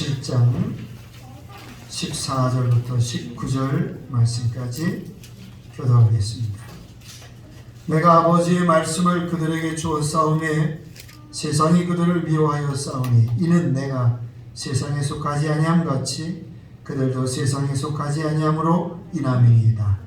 17장 14절부터 19절 말씀까지 교도하겠습니다. 내가 아버지의 말씀을 그들에게 주었사오매 세상이 그들을 미워하여 싸우니 이는 내가 세상에 속하지 아니함 같이 그들도 세상에 속하지 아니함으로 인함이니이다.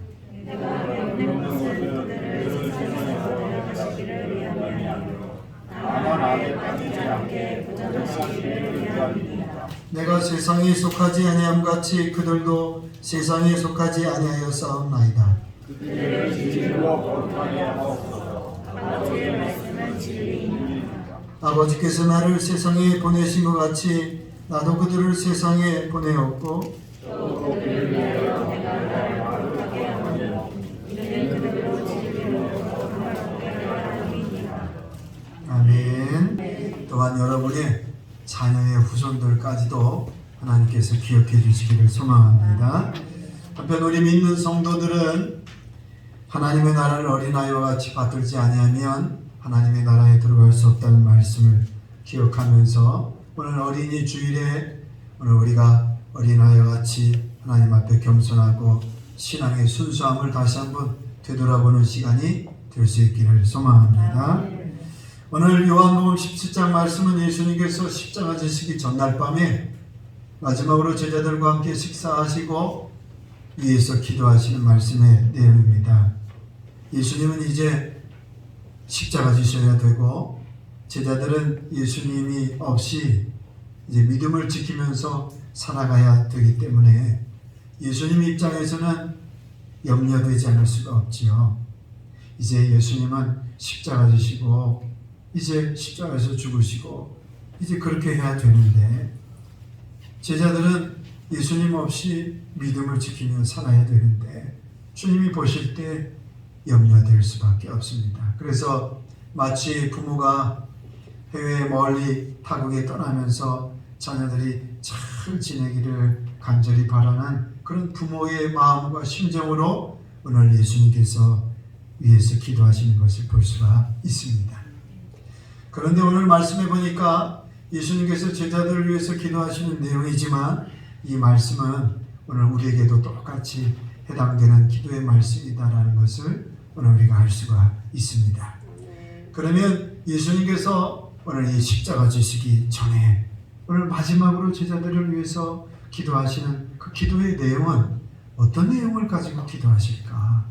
내가 세상에 속하지 아니함 같이 그들도 세상에 속하지 아니하여 싸움나이다. 그들을 진리로 거룩하게 하옵소서. 아버지의 말씀은 진리입니다. 아버지께서 나를 세상에 보내신 것 같이 나도 그들을 세상에 보내었고 또 그들을 위하여 내가 나를 거룩하게 하오니 이는 그들로 진리로 거룩하게 하옵니다. 아멘. 또한 여러분의 자녀의 후손들까지도 하나님께서 기억해 주시기를 소망합니다. 한편 우리 믿는 성도들은 하나님의 나라를 어린아이와 같이 받들지 아니하면 하나님의 나라에 들어갈 수 없다는 말씀을 기억하면서 오늘 어린이 주일에 오늘 우리가 어린아이와 같이 하나님 앞에 겸손하고 신앙의 순수함을 다시 한번 되돌아보는 시간이 될 수 있기를 소망합니다. 오늘 요한복음 17장 말씀은 예수님께서 십자가 지시기 전날 밤에 마지막으로 제자들과 함께 식사하시고 위에서 기도하시는 말씀의 내용입니다. 예수님은 이제 십자가 지셔야 되고 제자들은 예수님이 없이 이제 믿음을 지키면서 살아가야 되기 때문에 예수님 입장에서는 염려되지 않을 수가 없지요. 이제 예수님은 십자가 지시고 이제 십자가에서 죽으시고 이제 그렇게 해야 되는데 제자들은 예수님 없이 믿음을 지키며 살아야 되는데 주님이 보실 때 염려될 수밖에 없습니다. 그래서 마치 부모가 해외 멀리 타국에 떠나면서 자녀들이 잘 지내기를 간절히 바라는 그런 부모의 마음과 심정으로 오늘 예수님께서 위에서 기도하시는 것을 볼 수가 있습니다. 그런데 오늘 말씀해 보니까 예수님께서 제자들을 위해서 기도하시는 내용이지만 이 말씀은 오늘 우리에게도 똑같이 해당되는 기도의 말씀이다라는 것을 오늘 우리가 알 수가 있습니다. 그러면 예수님께서 오늘 이 십자가 지시기 전에 오늘 마지막으로 제자들을 위해서 기도하시는 그 기도의 내용은 어떤 내용을 가지고 기도하실까?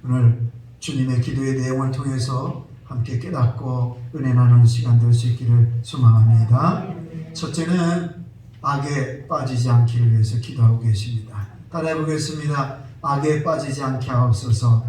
오늘 주님의 기도의 내용을 통해서 함께 깨닫고 은혜 나누는 시간 될 수 있기를 소망합니다. 첫째는 악에 빠지지 않기를 위해서 기도하고 계십니다. 따라해 보겠습니다. 악에 빠지지 않게 하옵소서.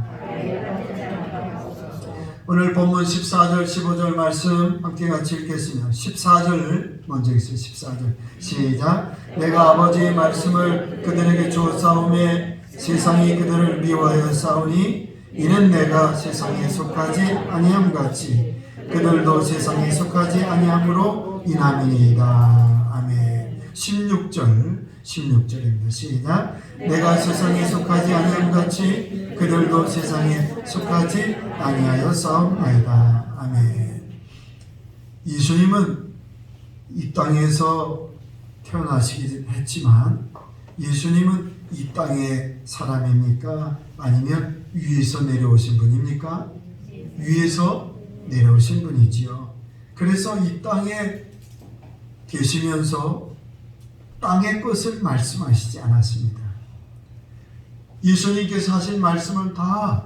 오늘 본문 14절 15절 말씀 함께 같이 읽겠습니다. 14절 먼저 읽습니다. 14절 시작. 내가 아버지의 말씀을 그들에게 주었사오매 세상이 그들을 미워하여 싸우니 이는 내가 세상에 속하지 아니함 같이 그들도 세상에 속하지 아니함으로 인함이니이다. 아멘. 16절입니다. 시작. 내가 세상에 속하지 아니함 같이 그들도 세상에 속하지 아니하여 싸움나이다. 아멘. 예수님은 이 땅에서 태어나시긴 했지만 예수님은 이 땅의 사람입니까? 아니면 위에서 내려오신 분입니까? 위에서 내려오신 분이지요. 그래서 이 땅에 계시면서 땅의 것을 말씀하시지 않았습니다. 예수님께서 하신 말씀은 다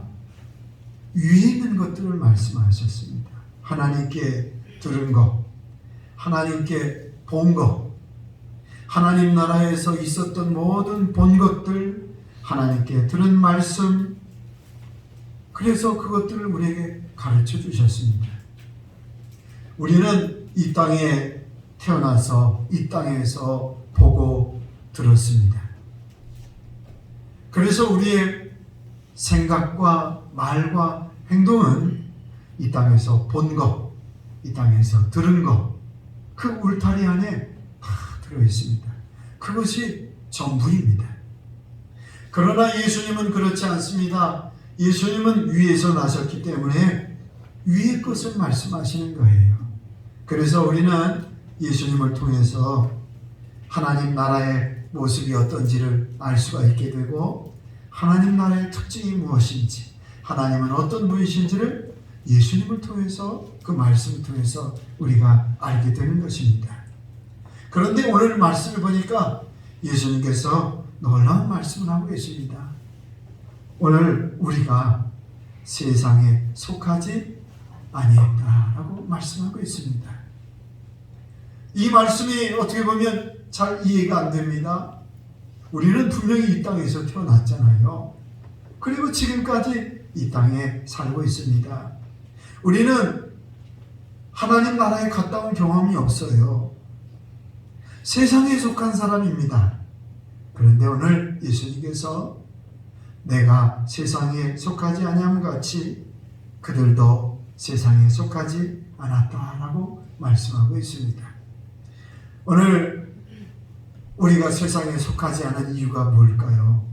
위에 있는 것들을 말씀하셨습니다. 하나님께 들은 것, 하나님께 본 것, 하나님 나라에서 있었던 모든 본 것들, 하나님께 들은 말씀, 그래서 그것들을 우리에게 가르쳐 주셨습니다. 우리는 이 땅에 태어나서 이 땅에서 보고 들었습니다. 그래서 우리의 생각과 말과 행동은 이 땅에서 본 것, 이 땅에서 들은 것, 그 울타리 안에 다 들어있습니다. 그것이 전부입니다. 그러나 예수님은 그렇지 않습니다. 예수님은 위에서 나셨기 때문에 위의 것을 말씀하시는 거예요. 그래서 우리는 예수님을 통해서 하나님 나라의 모습이 어떤지를 알 수가 있게 되고, 하나님 나라의 특징이 무엇인지, 하나님은 어떤 분이신지를 예수님을 통해서, 그 말씀을 통해서 우리가 알게 되는 것입니다. 그런데 오늘 말씀을 보니까 예수님께서 놀라운 말씀을 하고 계십니다. 오늘 우리가 세상에 속하지 아니했다라고 말씀하고 있습니다. 이 말씀이 어떻게 보면 잘 이해가 안 됩니다. 우리는 분명히 이 땅에서 태어났잖아요. 그리고 지금까지 이 땅에 살고 있습니다. 우리는 하나님 나라에 갔다 온 경험이 없어요. 세상에 속한 사람입니다. 그런데 오늘 예수님께서 내가 세상에 속하지 아니함 같이 그들도 세상에 속하지 않았다라고 말씀하고 있습니다. 오늘 우리가 세상에 속하지 않은 이유가 뭘까요?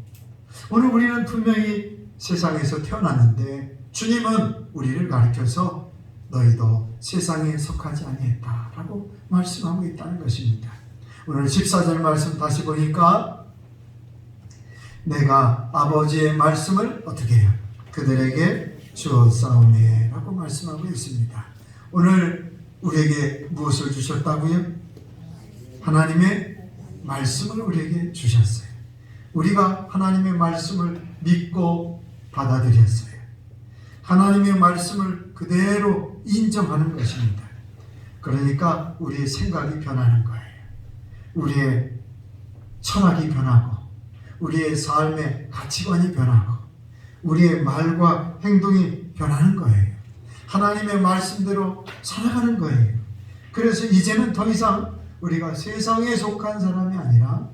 오늘 우리는 분명히 세상에서 태어났는데 주님은 우리를 가르쳐서 너희도 세상에 속하지 아니했다라고 말씀하고 있다는 것입니다. 오늘 14절 말씀 다시 보니까 내가 아버지의 말씀을 어떻게 해요? 그들에게 주었사오니 라고 말씀하고 있습니다. 오늘 우리에게 무엇을 주셨다고요? 하나님의 말씀을 우리에게 주셨어요. 우리가 하나님의 말씀을 믿고 받아들였어요. 하나님의 말씀을 그대로 인정하는 것입니다. 그러니까 우리의 생각이 변하는 거예요. 우리의 철학이 변하고 우리의 삶의 가치관이 변하고 우리의 말과 행동이 변하는 거예요. 하나님의 말씀대로 살아가는 거예요. 그래서 이제는 더 이상 우리가 세상에 속한 사람이 아니라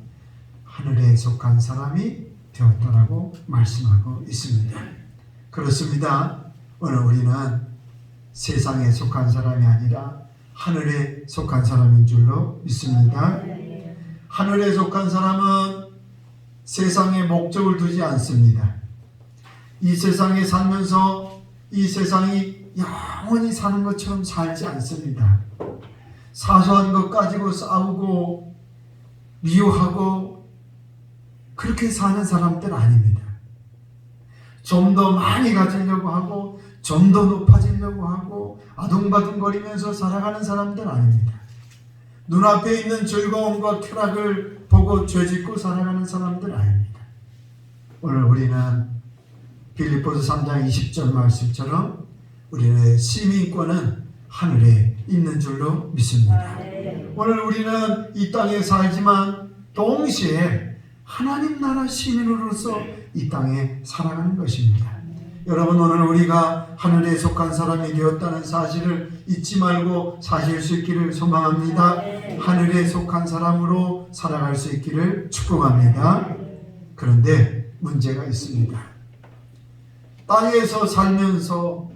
하늘에 속한 사람이 되었다라고 말씀하고 있습니다. 그렇습니다. 오늘 우리는 세상에 속한 사람이 아니라 하늘에 속한 사람인 줄로 믿습니다. 하늘에 속한 사람은 세상에 목적을 두지 않습니다. 이 세상에 살면서 이 세상이 영원히 사는 것처럼 살지 않습니다. 사소한 것 가지고 싸우고 미워하고 그렇게 사는 사람들 아닙니다. 좀 더 많이 가지려고 하고 좀 더 높아지려고 하고 아둥바둥거리면서 살아가는 사람들 아닙니다. 눈앞에 있는 즐거움과 쾌락을 보고 죄짓고 살아가는 사람들 아닙니다. 오늘 우리는 빌립보서 3장 20절 말씀처럼 우리의 시민권은 하늘에 있는 줄로 믿습니다. 오늘 우리는 이 땅에 살지만 동시에 하나님 나라 시민으로서 이 땅에 살아가는 것입니다. 여러분, 오늘 우리가 하늘에 속한 사람이 되었다는 사실을 잊지 말고 사실 수 있기를 소망합니다. 하늘에 속한 사람으로 살아갈 수 있기를 축복합니다. 그런데 문제가 있습니다. 땅에서 살면서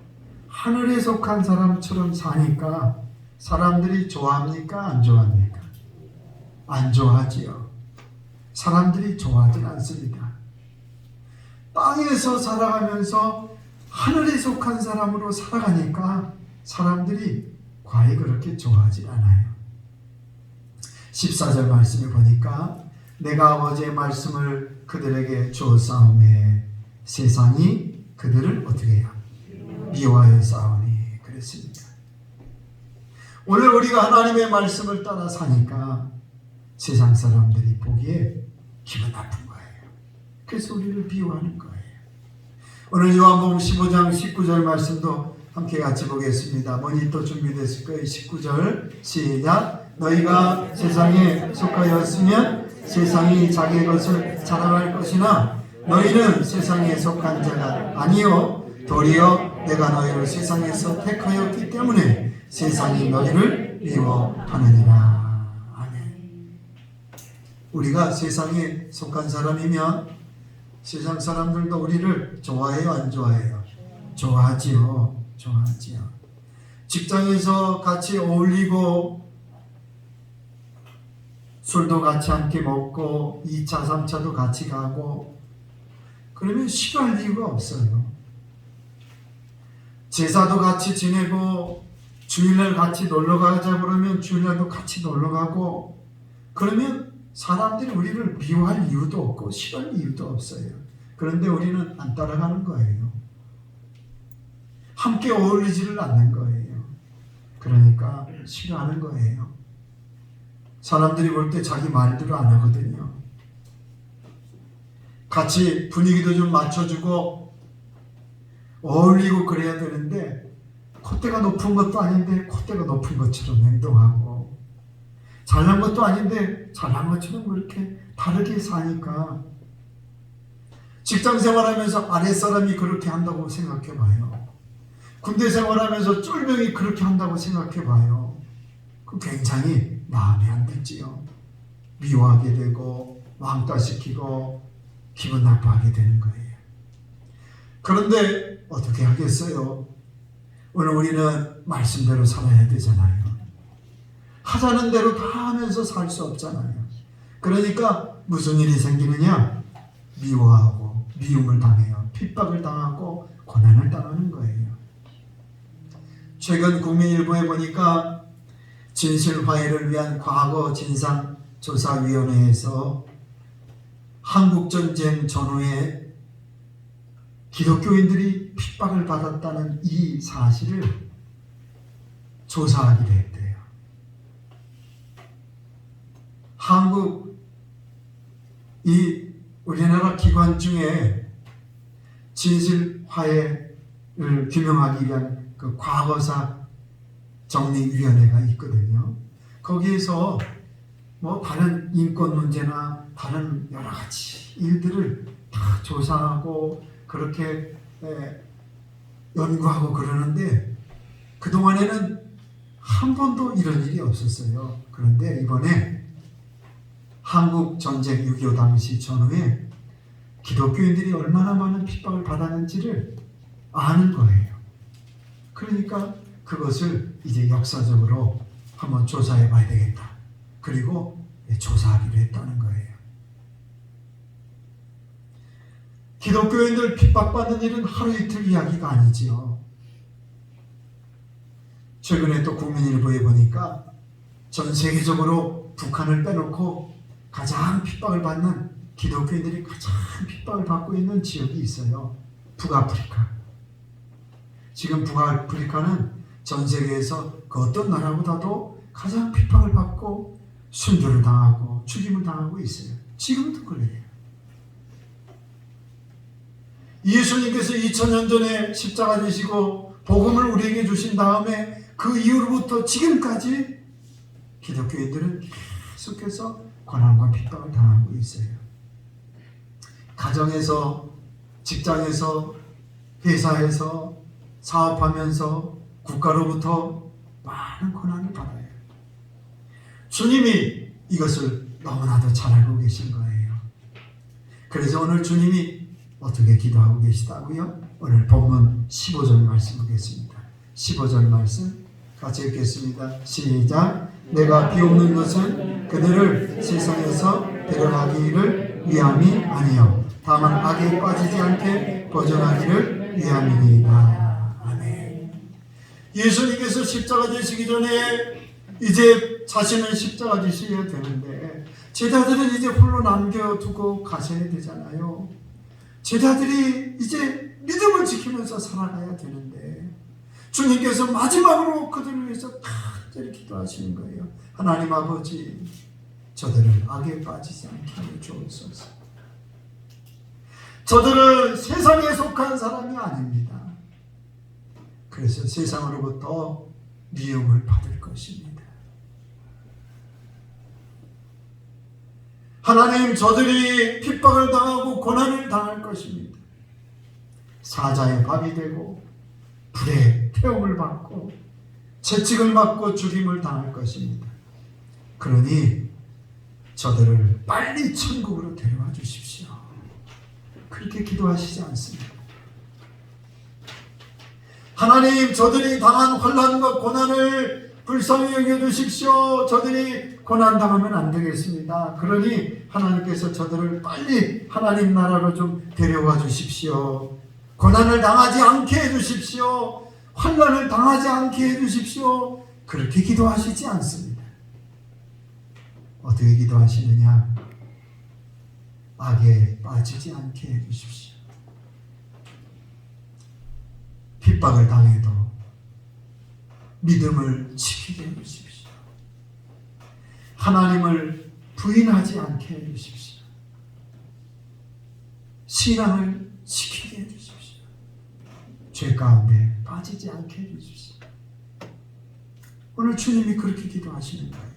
하늘에 속한 사람처럼 사니까 사람들이 좋아합니까? 안 좋아합니까? 안 좋아하지요. 사람들이 좋아하지 않습니다. 땅에서 살아가면서 하늘에 속한 사람으로 살아가니까 사람들이 과히 그렇게 좋아하지 않아요. 14절 말씀을 보니까 내가 아버지의 말씀을 그들에게 주었사오매 세상이 그들을 어떻게 해요? 미워하여 싸우니 그랬습니다. 오늘 우리가 하나님의 말씀을 따라 사니까 세상 사람들이 보기에 기분 나쁜 거예요. 그래서 우리를 비호하는 거예요. 오늘 요한복음 15장 19절 말씀도 함께 같이 보겠습니다. 모니터 준비됐을 거예요. 19절 시작. 너희가 세상에 속하였으면 세상이 자기 것을 자랑할 것이나 너희는 세상에 속한 자가 아니요 도리어 내가 너희를 세상에서 택하였기 때문에 세상이 너희를 미워하느니라. 아멘. 우리가 세상에 속한 사람이면 세상 사람들도 우리를 좋아해요, 안 좋아해요? 좋아하지요. 좋아하지요. 직장에서 같이 어울리고 술도 같이 함께 먹고 2차, 3차도 같이 가고 그러면 싫어할 이유가 없어요. 제사도 같이 지내고 주일날 같이 놀러 가자 그러면 주일날도 같이 놀러 가고 그러면 사람들이 우리를 미워할 이유도 없고 싫어할 이유도 없어요. 그런데 우리는 안 따라가는 거예요. 함께 어울리지를 않는 거예요. 그러니까 싫어하는 거예요. 사람들이 볼 때 자기 말대로 안 하거든요. 같이 분위기도 좀 맞춰주고 어울리고 그래야 되는데 콧대가 높은 것도 아닌데 콧대가 높은 것처럼 행동하고 잘난 것도 아닌데 잘난 것처럼 그렇게 다르게 사니까 직장 생활하면서 아랫사람이 그렇게 한다고 생각해 봐요. 군대 생활하면서 쫄병이 그렇게 한다고 생각해 봐요. 그 굉장히 마음에 안 들지요. 미워하게 되고 왕따시키고 기분 나빠하게 되는 거예요. 그런데 어떻게 하겠어요? 오늘 우리는 말씀대로 살아야 되잖아요. 하자는 대로 다 하면서 살 수 없잖아요. 그러니까 무슨 일이 생기느냐? 미워하고 미움을 당해요. 핍박을 당하고 고난을 당하는 거예요. 최근 국민일보에 보니까 진실화해를 위한 과거 진상조사위원회에서 한국전쟁 전후에 기독교인들이 핍박을 받았다는 이 사실을 조사하기로 했대요. 우리나라 기관 중에 진실화해를 규명하기 위한 그 과거사 정리위원회가 있거든요. 거기에서 뭐 다른 인권 문제나 다른 여러 가지 일들을 다 조사하고 그렇게 연구하고 그러는데 그동안에는 한 번도 이런 일이 없었어요. 그런데 이번에 한국 전쟁 6.25 당시 전후에 기독교인들이 얼마나 많은 핍박을 받았는지를 아는 거예요. 그러니까 그것을 이제 역사적으로 한번 조사해 봐야 되겠다. 그리고 조사하기로 했다는 거예요. 기독교인들 핍박받는 일은 하루 이틀 이야기가 아니지요. 최근에 또 국민일보에 보니까 전 세계적으로 북한을 빼놓고 가장 핍박을 받는 기독교인들이 가장 핍박을 받고 있는 지역이 있어요. 북아프리카. 지금 북아프리카는 전 세계에서 그 어떤 나라보다도 가장 핍박을 받고 순교를 당하고 죽임을 당하고 있어요. 지금도 그래요. 예수님께서 2000년 전에 십자가 지시고 복음을 우리에게 주신 다음에 그 이후로부터 지금까지 기독교인들은 계속해서 고난과 핍박을 당하고 있어요. 가정에서, 직장에서, 회사에서, 사업하면서 국가로부터 많은 고난을 받아요. 주님이 이것을 너무나도 잘 알고 계신 거예요. 그래서 오늘 주님이 어떻게 기도하고 계시다고요? 오늘 본문 15절 말씀 보겠습니다. 15절 말씀 같이 읽겠습니다. 시작. 내가 비옵는 것은 그들을 세상에서 데려가기를 위함이 아니요 다만 악에 빠지지 않게 보존하기를 위함이니이다. 아멘. 예수님께서 십자가 지시기 전에 이제 자신은 십자가 지셔야 되는데 제자들은 이제 홀로 남겨두고 가셔야 되잖아요. 제자들이 이제 믿음을 지키면서 살아가야 되는데 주님께서 마지막으로 그들을 위해서 간절히 기도하시는 거예요. 하나님 아버지, 저들을 악에 빠지지 않게 하여 주옵소서. 저들은 세상에 속한 사람이 아닙니다. 그래서 세상으로부터 미움을 받을 것입니다. 하나님, 저들이 핍박을 당하고 고난을 당할 것입니다. 사자의 밥이 되고 불에 태움을 받고 채찍을 맞고 죽임을 당할 것입니다. 그러니 저들을 빨리 천국으로 데려와 주십시오. 그렇게 기도하시지 않습니다. 하나님, 저들이 당한 환난과 고난을 불쌍히 여겨주십시오. 저들이 고난당하면 안 되겠습니다. 그러니 하나님께서 저들을 빨리 하나님 나라로 좀 데려와 주십시오. 고난을 당하지 않게 해주십시오. 환난을 당하지 않게 해주십시오. 그렇게 기도하시지 않습니다. 어떻게 기도하시느냐? 악에 빠지지 않게 해주십시오. 핍박을 당해도 믿음을 지키게 해주십시오. 하나님을 부인하지 않게 해주십시오. 신앙을 지키게 해주십시오. 죄 가운데 빠지지 않게 해주십시오. 오늘 주님이 그렇게 기도하시는 거예요.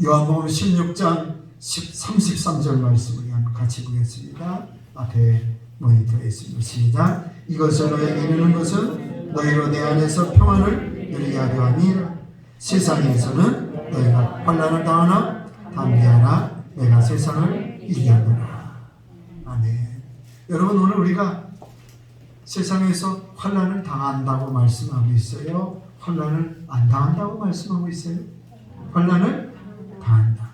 요한복음 16장 33절 말씀을 같이 보겠습니다. 앞에 모니터에 있습니다. 시작. 이것을 너에게 이르는 것은 너희로 내 안에서 평안을 누리게 하려 함이라. 세상에서는 너희가 환난을 당하나 담대하라. 내가 세상을 이겼노라. 아멘. 여러분, 오늘 우리가 세상에서 환난을 당한다고 말씀하고 있어요? 환난을 안 당한다고 말씀하고 있어요? 환난을 당한다.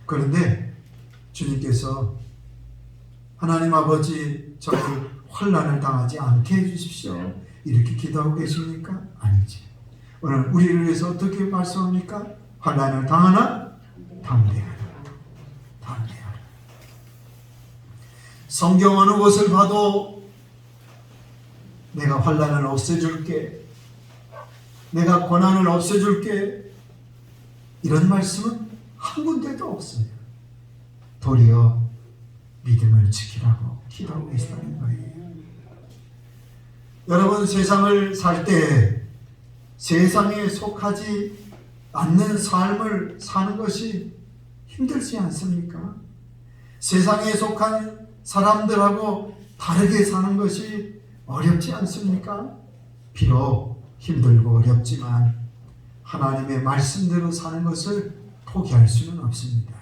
그런데 주님께서 하나님 아버지, 저를 환난을 당하지 않게 해주십시오, 이렇게 기도하고 계십니까? 아니지. 오늘 우리를 위해서 어떻게 말씀합니까? 환난을 당하나 담대하라. 담대하라. 성경 어느 곳을 봐도 내가 환난을 없애줄게, 내가 고난을 없애줄게, 이런 말씀은 한 군데도 없어요. 도리어 믿음을 지키라고 기도하고 계시다는 거예요. 여러분, 세상을 살 때 세상에 속하지 않는 삶을 사는 것이 힘들지 않습니까? 세상에 속한 사람들하고 다르게 사는 것이 어렵지 않습니까? 비록 힘들고 어렵지만 하나님의 말씀대로 사는 것을 포기할 수는 없습니다.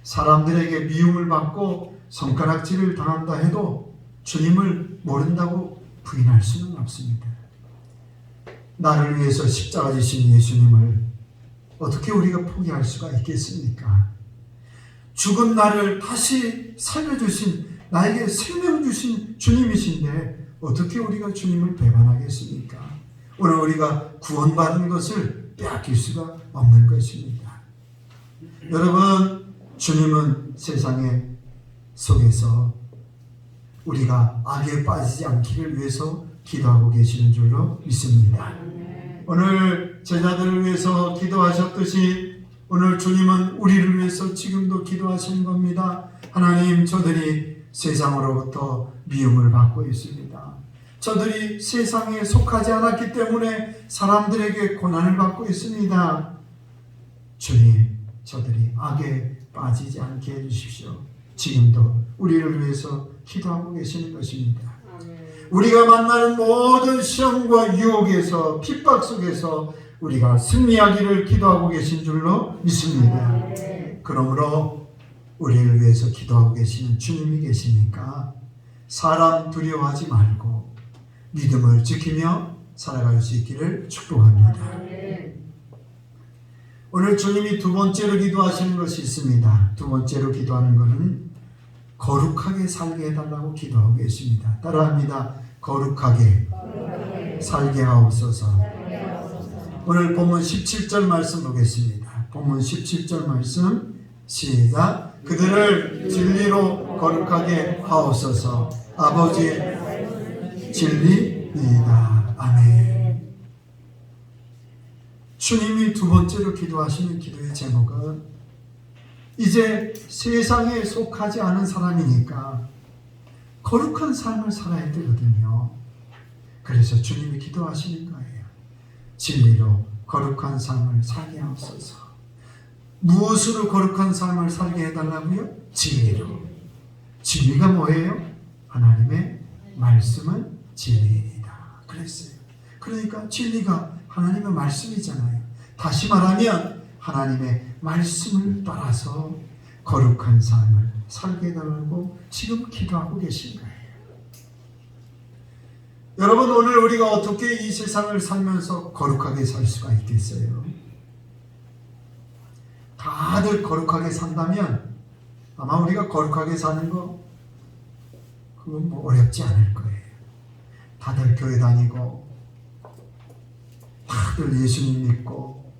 사람들에게 미움을 받고 손가락질을 당한다 해도 주님을 모른다고 부인할 수는 없습니다. 나를 위해서 십자가 지신 예수님을 어떻게 우리가 포기할 수가 있겠습니까? 죽은 나를 다시 살려주신, 나에게 생명 주신 주님이신데 어떻게 우리가 주님을 배반하겠습니까? 오늘 우리가 구원받은 것을 빼앗길 수가 없는 것입니다. 여러분, 주님은 세상에 속에서 우리가 악에 빠지지 않기를 위해서 기도하고 계시는 줄로 믿습니다. 오늘 제자들을 위해서 기도하셨듯이 오늘 주님은 우리를 위해서 지금도 기도하시는 겁니다. 하나님, 저들이 세상으로부터 미움을 받고 있습니다. 저들이 세상에 속하지 않았기 때문에 사람들에게 고난을 받고 있습니다. 주님, 저들이 악에 빠지지 않게 해주십시오. 지금도 우리를 위해서 기도하고 계시는 것입니다. 우리가 만나는 모든 시험과 유혹에서, 핍박 속에서 우리가 승리하기를 기도하고 계신 줄로 믿습니다. 그러므로 우리를 위해서 기도하고 계시는 주님이 계시니까 사람 두려워하지 말고 믿음을 지키며 살아갈 수 있기를 축복합니다. 오늘 주님이 두 번째로 기도하시는 것이 있습니다. 두 번째로 기도하는 것은 거룩하게 살게 해달라고 기도하고 계십니다. 따라합니다. 거룩하게 살게 하옵소서. 오늘 본문 17절 말씀 보겠습니다. 본문 17절 말씀 시작. 그들을 진리로 거룩하게 하옵소서. 아버지의 진리이다. 아멘. 주님이 두 번째로 기도하시는 기도의 제목은 이제 세상에 속하지 않은 사람이니까 거룩한 삶을 살아야 되거든요. 그래서 주님이 기도하시는 거예요. 진리로 거룩한 삶을 살게 하옵소서. 무엇으로 거룩한 삶을 살게 해달라고요? 진리로. 진리가 뭐예요? 하나님의 말씀은 진리이다 그랬어요. 그러니까 진리가 하나님의 말씀이잖아요. 다시 말하면 하나님의 말씀을 따라서 거룩한 삶을 살게 해달라고 지금 기도하고 계신 거예요. 여러분, 오늘 우리가 어떻게 이 세상을 살면서 거룩하게 살 수가 있겠어요? 다들 거룩하게 산다면 아마 우리가 거룩하게 사는 거 그건 뭐 어렵지 않을 거예요. 다들 교회 다니고 다들 예수님 믿고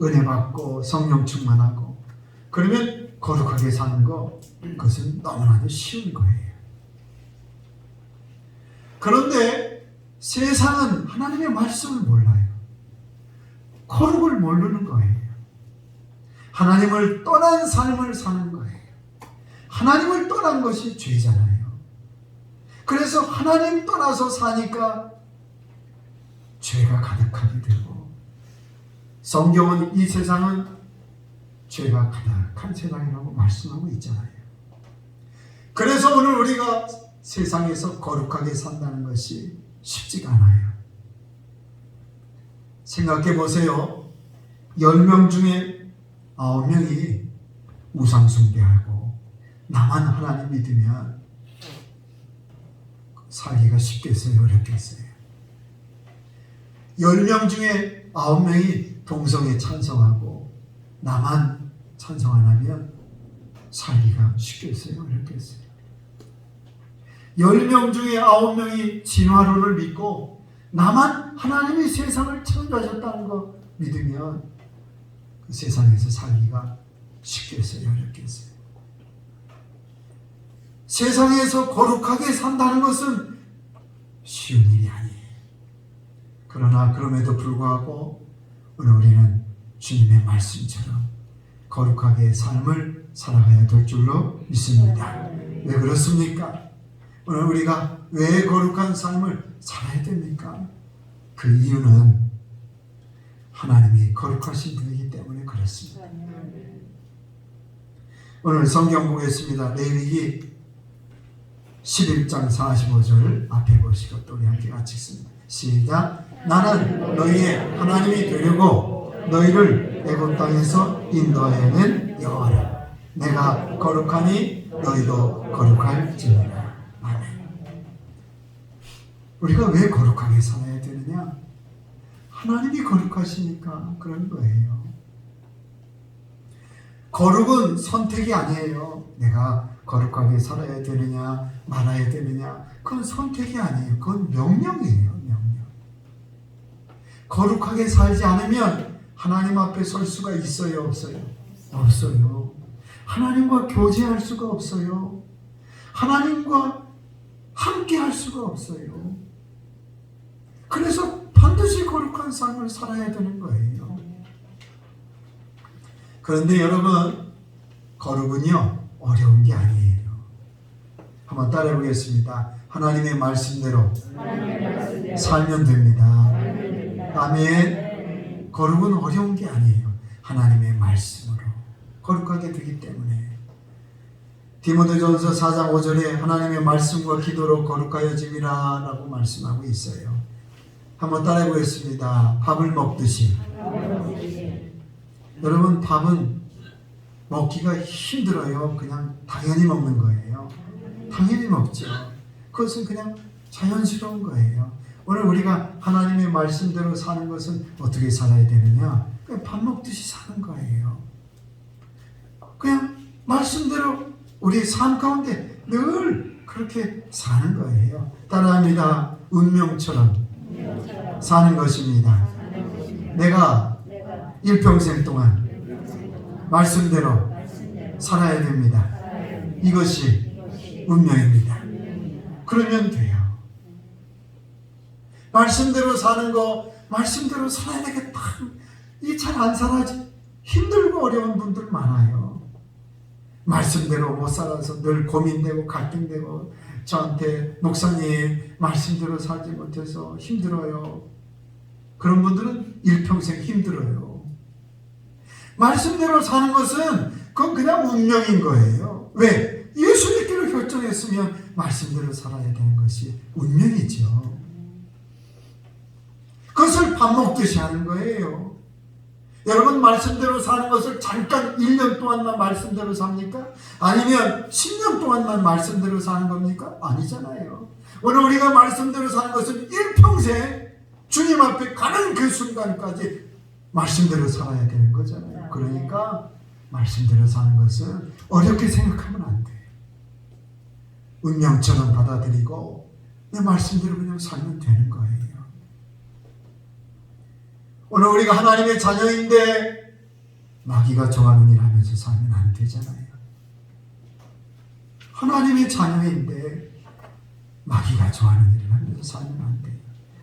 은혜 받고 성령 충만하고 그러면 거룩하게 사는 거, 그것은 너무나도 쉬운 거예요. 그런데 세상은 하나님의 말씀을 몰라요. 거룩을 모르는 거예요. 하나님을 떠난 삶을 사는 거예요. 하나님을 떠난 것이 죄잖아요. 그래서 하나님 떠나서 사니까 죄가 가득하게 되고, 성경은 이 세상은 죄가 가득한 세상이라고 말씀하고 있잖아요. 그래서 오늘 우리가 세상에서 거룩하게 산다는 것이 쉽지가 않아요. 생각해 보세요. 10명 중에 9명이 우상 숭배하고 나만 하나님 믿으면 살기가 쉽겠어요? 어렵겠어요? 10명 중에 9명이 동성애 찬성하고 나만 찬성 안 하면 살기가 쉽겠어요? 어렵겠어요? 10명 중에 9명이 진화론을 믿고 나만 하나님이 세상을 창조하셨다는 거 믿으면 그 세상에서 살기가 쉽겠어요? 어렵겠어요? 세상에서 거룩하게 산다는 것은 쉬운 일이 아니에요. 그러나 그럼에도 불구하고 오늘 우리는 주님의 말씀처럼 거룩하게 삶을 살아가야 될 줄로 믿습니다. 왜 그렇습니까? 오늘 우리가 왜 거룩한 삶을 살아야 됩니까? 그 이유는 하나님이 거룩하신 분이기 때문에 그렇습니다. 오늘 성경 보겠습니다. 레위기 11장 45절 앞에 보시고 또 우리 함께 같이 읽습니다. 시작. 나는 너희의 하나님이 되려고 너희를 애굽 땅에서 인도하여낸 여호와라. 내가 거룩하니 너희도 거룩할지니라. 아멘. 우리가 왜 거룩하게 살아야 되느냐? 하나님이 거룩하시니까 그런 거예요. 거룩은 선택이 아니에요. 내가 거룩하게 살아야 되느냐 말아야 되느냐, 그건 선택이 아니에요. 그건 명령이에요. 명령. 거룩하게 살지 않으면 하나님 앞에 설 수가 있어요? 없어요? 없어요. 하나님과 교제할 수가 없어요. 하나님과 함께 할 수가 없어요. 그래서 반드시 거룩한 삶을 살아야 되는 거예요. 그런데 여러분, 거룩은요 어려운 게 아니에요. 한번 따라해 보겠습니다. 하나님의 말씀대로 살면 됩니다. 아멘. 거룩은 어려운 게 아니에요. 하나님의 말씀으로 거룩하게 되기 때문에. 디모데전서 4장 5절에 하나님의 말씀과 기도로 거룩하여짐이라 라고 말씀하고 있어요. 한번 따라해 보겠습니다. 밥을 먹듯이. 여러분, 밥은 먹기가 힘들어요. 그냥 당연히 먹는 거예요. 당연히 먹죠. 그것은 그냥 자연스러운 거예요. 오늘 우리가 하나님의 말씀대로 사는 것은 어떻게 살아야 되느냐? 그냥 밥 먹듯이 사는 거예요. 그냥 말씀대로 우리 삶 가운데 늘 그렇게 사는 거예요. 따라합니다. 운명처럼 사는 것입니다. 내가 일평생 동안 말씀대로 살아야 됩니다. 이것이 운명입니다. 그러면 돼요. 말씀대로 사는 거, 말씀대로 살아야 되겠다. 이 잘 안 살아지. 힘들고 어려운 분들 많아요. 말씀대로 못 살아서 늘 고민되고 갈등되고, 저한테 목사님 말씀대로 살지 못해서 힘들어요. 그런 분들은 일평생 힘들어요. 말씀대로 사는 것은 그건 그냥 운명인 거예요. 왜? 예수 믿기로 결정했으면 말씀대로 살아야 되는 것이 운명이죠. 그것을 밥 먹듯이 하는 거예요. 여러분, 말씀대로 사는 것을 잠깐 1년 동안만 말씀대로 삽니까? 아니면 10년 동안만 말씀대로 사는 겁니까? 아니잖아요. 오늘 우리가 말씀대로 사는 것은 일평생 주님 앞에 가는 그 순간까지 말씀대로 살아야 되는 거잖아요. 그러니까 말씀대로 사는 것은 어렵게 생각하면 안 돼요. 운명처럼 받아들이고 내 말씀대로 그냥 살면 되는 거예요. 오늘 우리가 하나님의 자녀인데 마귀가 좋아하는 일 하면서 살면 안 되잖아요. 하나님의 자녀인데 마귀가 좋아하는 일을 하면서 살면 안 돼요.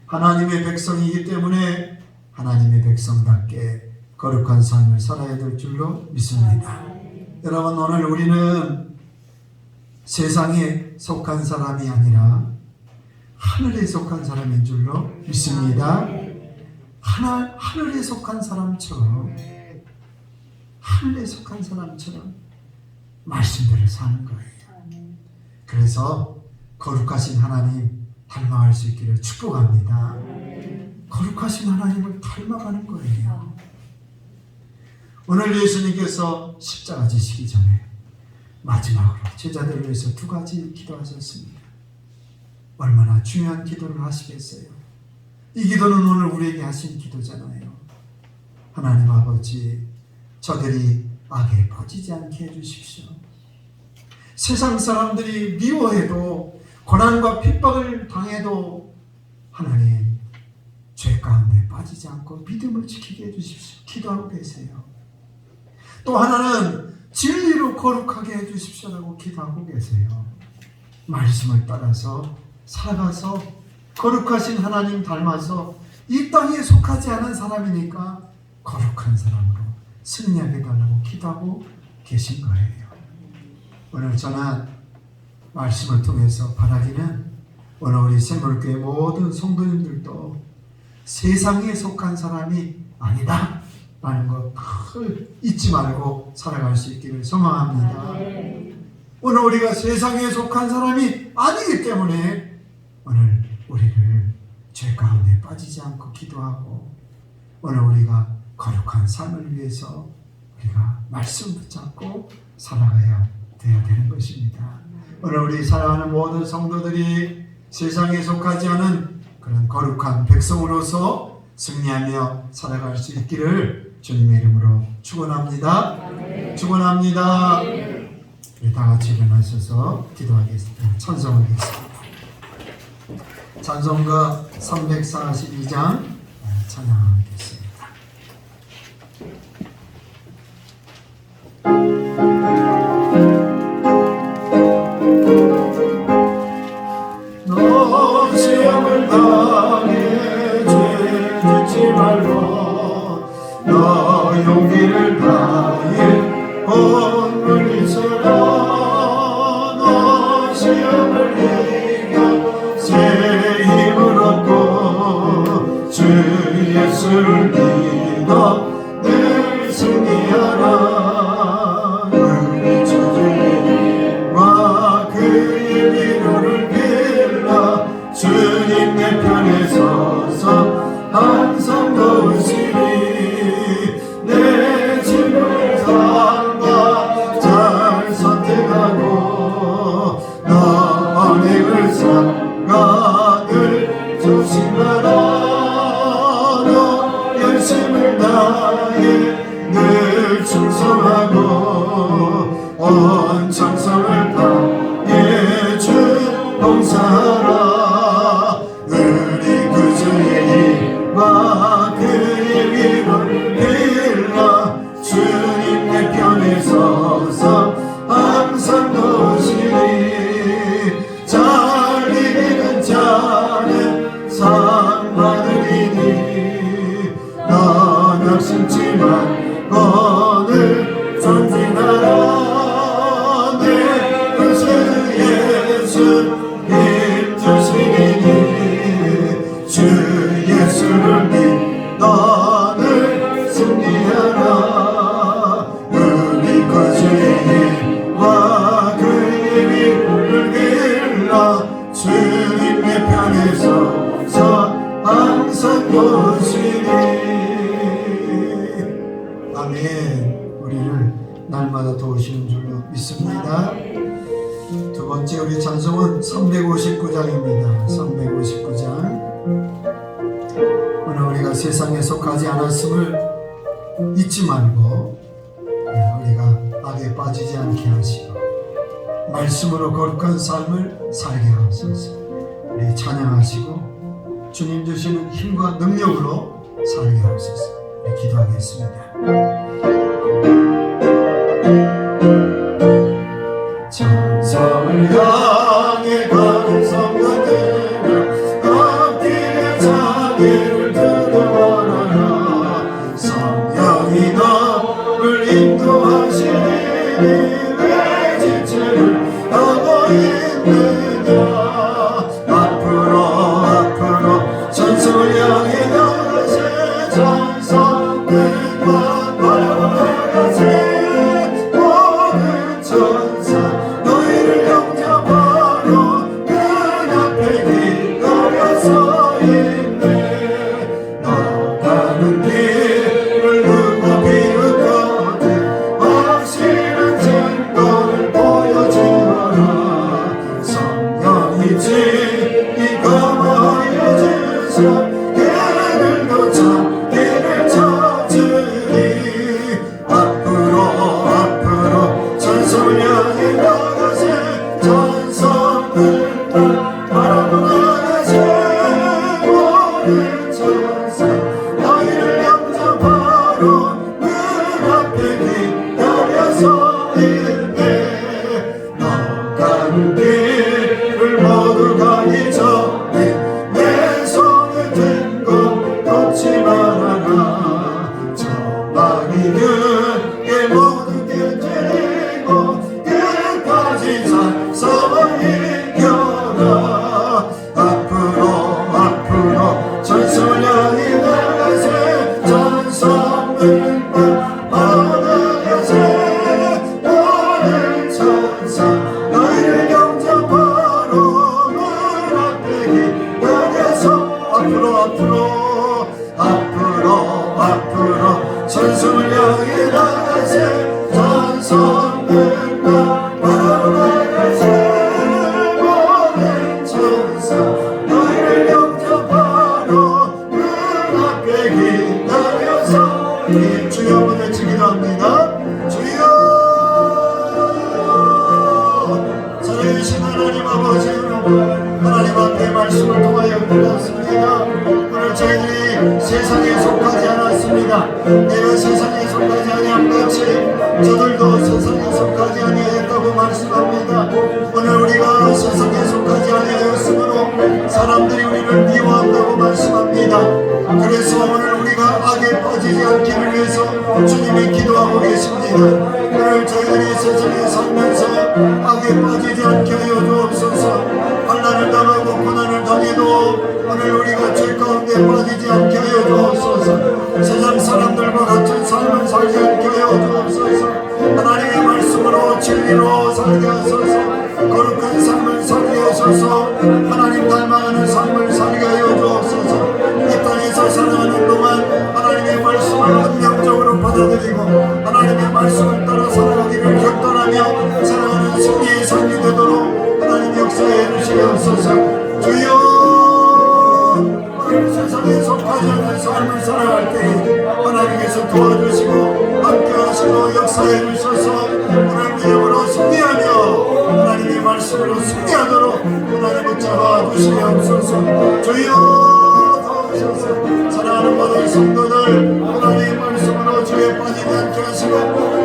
하나님의 백성이기 때문에 하나님의 백성답게 거룩한 삶을 살아야 될 줄로 믿습니다. 여러분, 오늘 우리는 세상에 속한 사람이 아니라 하늘에 속한 사람인 줄로 믿습니다. 하늘에 속한 사람처럼, 하늘에 속한 사람처럼 말씀대로 사는 거예요. 그래서 거룩하신 하나님 닮아갈 수 있기를 축복합니다. 거룩하신 하나님을 닮아가는 거예요. 오늘 예수님께서 십자가 지시기 전에 마지막으로 제자들을 위해서 두 가지 기도하셨습니다. 얼마나 중요한 기도를 하시겠어요? 이 기도는 오늘 우리에게 하신 기도잖아요. 하나님 아버지, 저들이 악에 빠지지 않게 해주십시오. 세상 사람들이 미워해도, 고난과 핍박을 당해도 하나님 죄 가운데 빠지지 않고 믿음을 지키게 해주십시오. 기도하고 계세요. 또 하나는 진리로 거룩하게 해주십시오라고 기도하고 계세요. 말씀을 따라서 살아가서 거룩하신 하나님 닮아서 이 땅에 속하지 않은 사람이니까 거룩한 사람으로 승리하게 달라고 기도하고 계신 거예요. 오늘 저는 말씀을 통해서 바라기는 오늘 우리 샘물교회 모든 성도님들도 세상에 속한 사람이 아니다 라는 거 잊지 말고 살아갈 수 있기를 소망합니다. 오늘 우리가 세상에 속한 사람이 아니기 때문에 오늘 우리를 죄 가운데 빠지지 않고 기도하고 오늘 우리가 거룩한 삶을 위해서 우리가 말씀 붙잡고 살아가야 돼야 되는 것입니다. 오늘 우리 사랑하는 모든 성도들이 세상에 속하지 않은 그런 거룩한 백성으로서 승리하며 살아갈 수 있기를 주님의 이름으로 축원합니다. 축원합니다. 우리 다 같이 일어나셔서 기도하겠습니다. 찬송하겠습니다. 찬송가 342장 찬양하겠습니다. 너 시험을 당해 죄 짓지 말고 너 용기를 다해 본문이 서라. 너 시험을 이겨 새 힘을 얻고 주 예수를 믿어 늘 승리하라. 우리 주님과 그의 위로를 빌라. 주님 내 편에 서서 항상 도우시리. 내 짐을 삼가 잘 선택하고 너 언행을 삼가 늘 조심하라. 너 열심을 다해 늘 충성하고 온 정성을 다해 주 봉사하라. 우리 구주의 힘과 그의 위로를 빌라. 주님 내 편에 서서 항상 도우시리. 잘 이기는 자는 상 받으리니 넌 욕심치 말고 늘 전진하라. 내 구주 예수 힘 주시니 주 예수를 믿어 늘 승리하라. 우리 구주의 힘과 그의 위로를 빌라. 주님 내 편에 서서 항상 도우시리. 아멘. 우리를 날마다 도우시는 줄로 믿습니다. 두 번째 우리 찬송은 359장입니다. 359장. 오늘 우리가 세상에 속하지 않았음을 잊지 말고 우리가 악에 빠지지 않게 하시고 말씀으로 거룩한 삶을 살게 하소서. 우리 찬양하시고 주님 주시는 힘과 능력으로 살게 하소서. 우리 기도하겠습니다. 하시니 왜 지체를 하고 있느냐. 앞으로 전승을 향해 나가세. 천사들과 바라보세. 모든 천사 너희를 영접하러 그 앞에 기다려서 있네. 나가는 길을 누가 비웃거든 확실한 증거를 보여주어라. 성령이지 이거마여 주사 길을 놓자 길을 찾으리. 앞으로 전성을 향해 나가세. 전성들과 바라보 나가세. 모든 천사 너희를 영접하러 문 앞에 기다려서 있네. 나가는 길을 모두 가기 전에 내 손에 든 것 놓지 말아라. 저만이 그게 모두 깨뜨리고 끝까지 살서 이겨라. 앞으로 전승을 향해 나가세. 전성들과 나가세. 모든 천사 너희를 영접하러 문 앞에 기다려서 앞으로 전승을 향해 나가세. 전성들과 나가세. 모든 천사 너희를 영접하러 문 앞에 기다려서 주여 한번 외치 기도합니다. 주여. 살아계신 하나님 아버지, 하나님 앞에 말씀을 통하여 들었습니다. 오늘 저희들이 세상에 속하지 않았습니다. 내가 세상에 속하지 아니함같이 저들도 세상에 속하지 아니하였다고 말씀합니다. 오늘 우리가 세상에 속하지 아니하였으므로 사람들이 우리를 미워한다고 말씀합니다. 그래서 오늘 우리가 악에 빠지지 않기를 위해서 주님이 기도하고 계십니다. 오늘 저희들이 세상에 살면서 악에 빠지지 않게 하여 주옵소서. 환난을 당하고 고난을 당해도 오늘 우리가 죄 가운데 빠지지 않게 하여 주옵소서. 세상 사람들과 같은 삶을 살지 않게 하여 주옵소서. 하나님의 말씀으로 진리로 살게 하소서. 거룩한 삶을 살게 하소서. 하나님 닮아가는 삶을 살게 하여 주옵소서. 이 땅에서 살아가는 동안 하나님의 말씀을 긍정적으로 받아들이고 하나님의 말씀을 따라 살아가기를 결단하며 살아가는 승리의 삶이 되도록 하나님 역사해 주시옵소서. 주여. 세상에 속하지 않는 삶을 살아갈 때 하나님께서 도와주시고 함께하시고 역사해 주셔서 오늘 믿음으로 승리하며 하나님의 말씀으로 승리하도록 하나님 붙잡아 주시옵소서. 주여 도와주셔서 사랑하는 모든 성도들 하나님의 말씀으로 죄에 빠지지 않게 하시고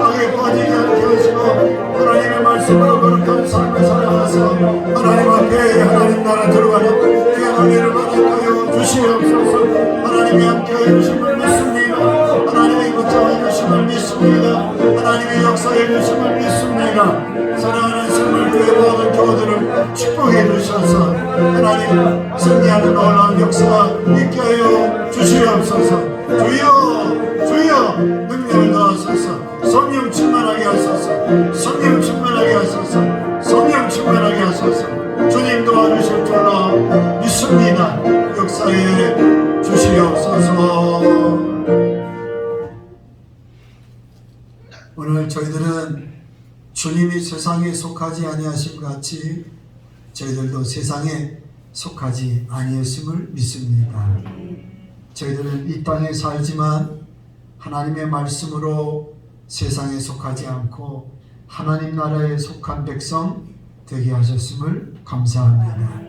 악에 빠지지 않게 하시고 하나님의 말씀으로 거룩한 삶을 살아가서 하나님 앞에 하나님 나라 들어가는 귀한 은혜를 받아가여 주시옵소서. 하나님이 함께하여 주심을 믿습니다. 하나님이 붙잡아 주심을 믿습니다. 하나님의 역사해 주심을 믿습니다. 사랑하는 생물교회 모든 교우들을 축복해 주셔서 하나님 승리하는 놀라운 역사 있게 하여 주시옵소서. 주여 능력을 더하소서. 성령 충만하게 하소서. 성령 충만하게 하소서. 성령 충만하게 하소서. 주님 도와주실 줄로 믿습니다. 역사해 주시옵소서. 오늘 저희들은 주님이 세상에 속하지 아니하심 같이 저희들도 세상에 속하지 아니했음을 믿습니다. 저희들은 이 땅에 살지만 하나님의 말씀으로 세상에 속하지 않고 하나님 나라에 속한 백성 되게 하셨음을 감사합니다.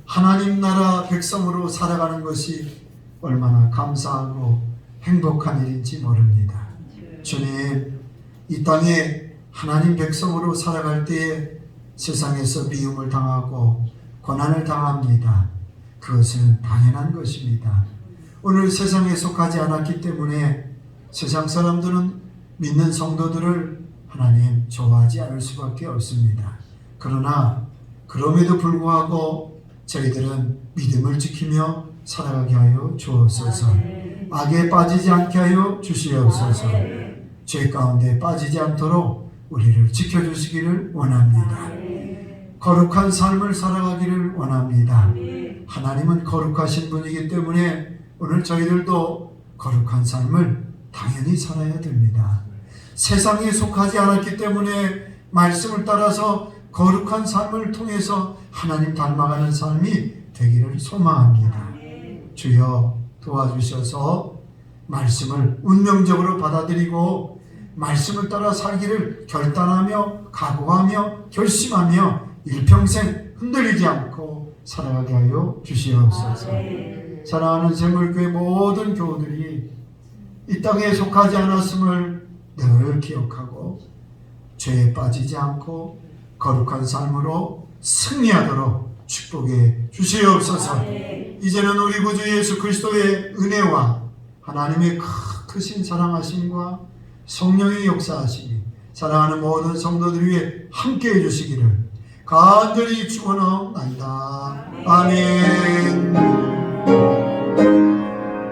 하나님 나라 백성으로 살아가는 것이 얼마나 감사하고 행복한 일인지 모릅니다. 주님, 이 땅에 하나님 백성으로 살아갈 때에 세상에서 미움을 당하고 고난을 당합니다. 그것은 당연한 것입니다. 오늘 세상에 속하지 않았기 때문에 세상 사람들은 믿는 성도들을 하나님 좋아하지 않을 수밖에 없습니다. 그러나 그럼에도 불구하고 저희들은 믿음을 지키며 살아가게 하여 주옵소서. 악에 빠지지 않게 하여 주시옵소서. 죄 가운데 빠지지 않도록 우리를 지켜주시기를 원합니다. 거룩한 삶을 살아가기를 원합니다. 하나님은 거룩하신 분이기 때문에 오늘 저희들도 거룩한 삶을 당연히 살아야 됩니다. 세상에 속하지 않았기 때문에 말씀을 따라서 거룩한 삶을 통해서 하나님 닮아가는 삶이 되기를 소망합니다. 주여 도와주셔서 말씀을 운명적으로 받아들이고 말씀을 따라 살기를 결단하며 각오하며 결심하며 일평생 흔들리지 않고 살아가게 하여 주시옵소서. 사랑하는 샘물교회 모든 교우들이 이 땅에 속하지 않았음을 늘 기억하고 죄에 빠지지 않고 거룩한 삶으로 승리하도록 축복해 주시옵소서. 이제는 우리 구주 예수 그리스도의 은혜와 하나님의 크신 사랑하심과 성령의 역사하심이 사랑하는 모든 성도들 위해 함께해 주시기를 간절히 축원하옵나이다. 아멘.